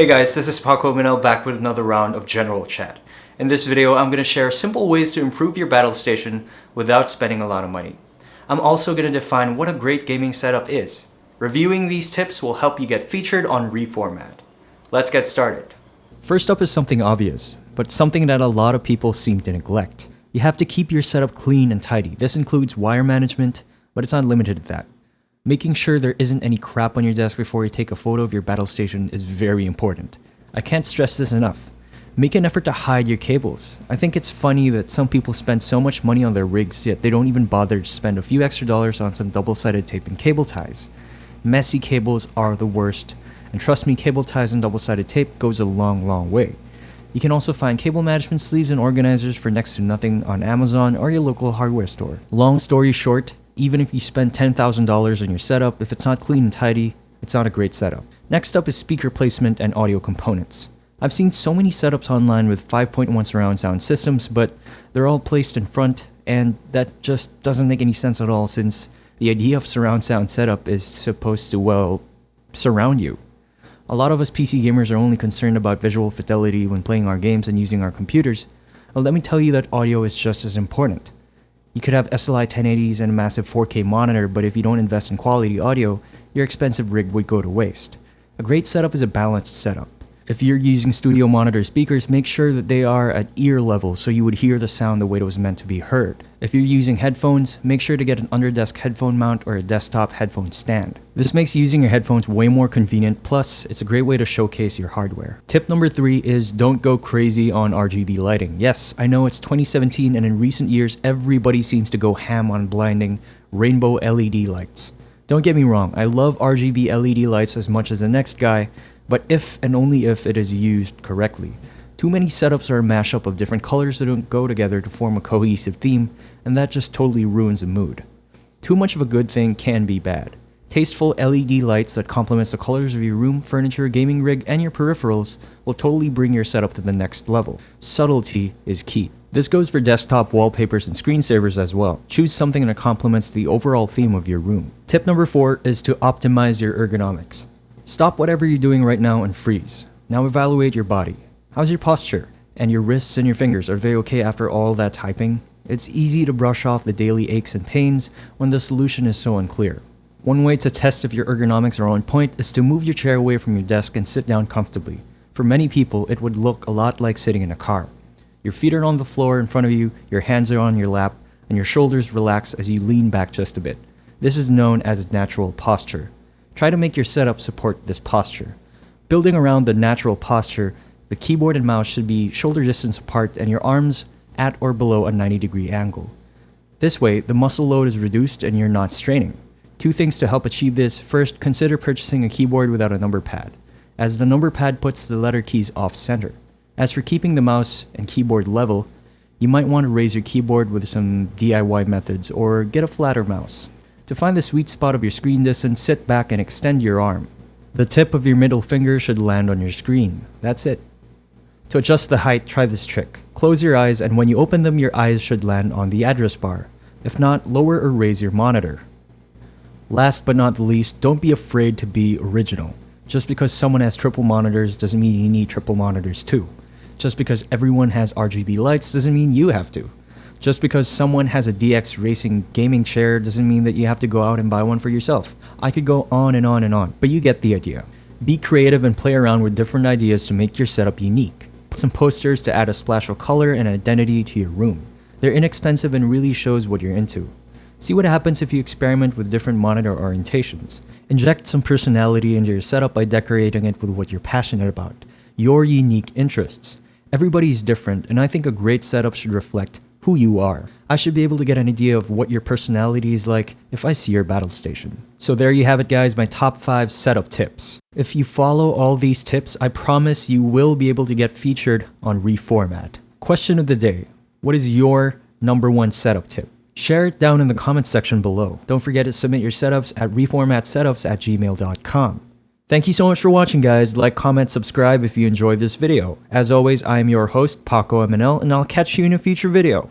Hey guys, this is Paco Minel back with another round of general chat. In this video, I'm going to share simple ways to improve your battle station without spending a lot of money. I'm also going to define what a great gaming setup is. Reviewing these tips will help you get featured on REFORMAT. Let's get started. First up is something obvious, but something that a lot of people seem to neglect. You have to keep your setup clean and tidy. This includes wire management, but it's not limited to that. Making sure there isn't any crap on your desk before you take a photo of your battle station is very important. I can't stress this enough. Make an effort to hide your cables. I think it's funny that some people spend so much money on their rigs, yet they don't even bother to spend a few extra dollars on some double-sided tape and cable ties. Messy cables are the worst, and trust me, cable ties and double-sided tape goes a long way. You can also find cable management sleeves and organizers for next to nothing on Amazon or your local hardware store. Long story short, even if you spend $10,000 on your setup, if it's not clean and tidy, it's not a great setup. Next up is speaker placement and audio components. I've seen so many setups online with 5.1 surround sound systems, but they're all placed in front, and that just doesn't make any sense at all since the idea of surround sound setup is supposed to, well, surround you. A lot of us PC gamers are only concerned about visual fidelity when playing our games and using our computers. Well, let me tell you that audio is just as important. You could have SLI 1080s and a massive 4K monitor, but if you don't invest in quality audio, your expensive rig would go to waste. A great setup is a balanced setup. If you're using studio monitor speakers, make sure that they are at ear level so you would hear the sound the way it was meant to be heard. If you're using headphones, make sure to get an under-desk headphone mount or a desktop headphone stand. This makes using your headphones way more convenient, plus it's a great way to showcase your hardware. Tip number 3 is don't go crazy on RGB lighting. Yes, I know it's 2017 and in recent years everybody seems to go ham on blinding rainbow LED lights. Don't get me wrong, I love RGB LED lights as much as the next guy, but if and only if it is used correctly. Too many setups are a mashup of different colors that don't go together to form a cohesive theme, and that just totally ruins the mood. Too much of a good thing can be bad. Tasteful LED lights that complements the colors of your room, furniture, gaming rig, and your peripherals will totally bring your setup to the next level. Subtlety is key. This goes for desktop wallpapers and screensavers as well. Choose something that complements the overall theme of your room. Tip number 4 is to optimize your ergonomics. Stop whatever you're doing right now and freeze. Now evaluate your body. How's your posture? And your wrists and your fingers, are they okay after all that typing? It's easy to brush off the daily aches and pains when the solution is so unclear. One way to test if your ergonomics are on point is to move your chair away from your desk and sit down comfortably. For many people, it would look a lot like sitting in a car. Your feet are on the floor in front of you, your hands are on your lap, and your shoulders relax as you lean back just a bit. This is known as natural posture. Try to make your setup support this posture. Building around the natural posture, the keyboard and mouse should be shoulder distance apart and your arms at or below a 90-degree angle. This way, the muscle load is reduced and you're not straining. 2 things to help achieve this. First, consider purchasing a keyboard without a number pad, as the number pad puts the letter keys off-center. As for keeping the mouse and keyboard level, you might want to raise your keyboard with some DIY methods or get a flatter mouse. To find the sweet spot of your screen distance, sit back and extend your arm. The tip of your middle finger should land on your screen. That's it. To adjust the height, try this trick. Close your eyes, and when you open them, your eyes should land on the address bar. If not, lower or raise your monitor. Last but not the least, don't be afraid to be original. Just because someone has triple monitors doesn't mean you need triple monitors too. Just because everyone has RGB lights doesn't mean you have to. Just because someone has a DX racing gaming chair doesn't mean that you have to go out and buy one for yourself. I could go on and on and on, but you get the idea. Be creative and play around with different ideas to make your setup unique. Put some posters to add a splash of color and identity to your room. They're inexpensive and really shows what you're into. See what happens if you experiment with different monitor orientations. Inject some personality into your setup by decorating it with what you're passionate about, your unique interests. Everybody's different, and I think a great setup should reflect who you are. I should be able to get an idea of what your personality is like if I see your battle station. So there you have it guys, my top 5 setup tips. If you follow all these tips, I promise you will be able to get featured on REFORMAT. Question of the day: what is your number 1 setup tip? Share it down in the comments section below. Don't forget to submit your setups at reformatsetups@gmail.com. Thank you so much for watching guys. Like, comment, subscribe if you enjoyed this video. As always, I am your host, Paco Minel, and I'll catch you in a future video.